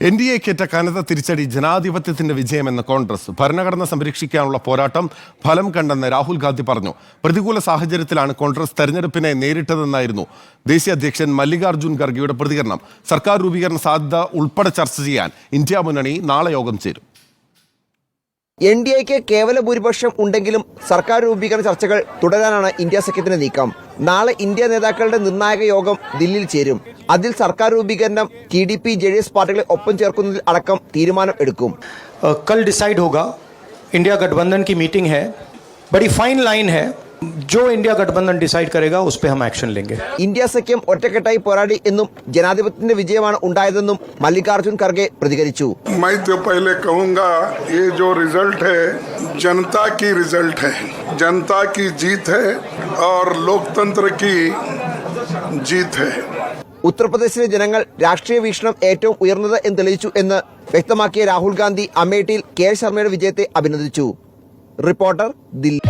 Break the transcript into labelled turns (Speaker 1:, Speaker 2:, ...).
Speaker 1: NDA-ക്കേറ്റ കനത്ത തിരിച്ചടി ജനാധിപത്യത്തിന്റെ വിജയമെന്ന് കോൺഗ്രസ്. ഭരണഘടന സംരക്ഷിക്കാനുള്ള പോരാട്ടം ഫലം കണ്ടെന്ന് രാഹുൽ ഗാന്ധി പറഞ്ഞു. പ്രതികൂല സാഹചര്യത്തിലാണ് കോൺഗ്രസ് തെരഞ്ഞെടുപ്പിനെ നേരിട്ടതെന്നായിരുന്നു ദേശീയ അധ്യക്ഷൻ മല്ലികാർജുൻ ഖർഗെയുടെ പ്രതികരണം. സർക്കാർ രൂപീകരണ സാധ്യത ഉൾപ്പെടെ ചർച്ച ചെയ്യാൻ ഇന്ത്യ മുന്നണി നാളെ യോഗം ചേരും.
Speaker 2: NDA-ക്ക് കേവല ഭൂരിപക്ഷം ഉണ്ടെങ്കിലും സർക്കാർ രൂപീകരണ ചർച്ചകൾ തുടരാനാണ് ഇന്ത്യ സഖ്യത്തിന്റെ നീക്കം. നാളെ ഇന്ത്യ നേതാക്കളുടെ നിർണായക യോഗം ദില്ലിയിൽ ചേരും. അതിൽ സർക്കാർ രൂപീകരണം TDP JDS പാർട്ടികളെ ഒപ്പം ചേർക്കുന്നതിൽ അടക്കം തീരുമാനം എടുക്കും.
Speaker 3: कल डिसाइड होगा. इंडिया गठबंधन की मीटिंग है. बड़ी फाइन लाइन है. जो इंडिया गठबंधन डिसाइड करेगा उस पे हम एक्शन लेंगे.
Speaker 2: ഇന്ത്യ സഖ്യം ഒറ്റക്കെട്ടായി പോരാടി എന്നും ജനാധിപത്യത്തിന്റെ വിജയമാണ് ഉണ്ടായതെന്നും മല്ലികാർജുൻ ഖർഗെ പ്രതികരിച്ചു.
Speaker 4: मैं तो पहले कहूंगा ये जो रिजल्ट है जनता की रिजल्ट है, जनता की जीत है और लोकतंत्र की जीत है.
Speaker 2: ഉത്തർപ്രദേശിലെ ജനങ്ങൾ രാഷ്ട്രീയ വീക്ഷണം ഏറ്റവും ഉയർന്നത് എന്ന് തെളിയിച്ചു എന്ന് വ്യക്തമാക്കിയ രാഹുൽ ഗാന്ധി അമേഠിയിൽ KL ശർമ്മയുടെ വിജയത്തെ അഭിനന്ദിച്ചു. റിപ്പോർട്ടർ ദില്ലി.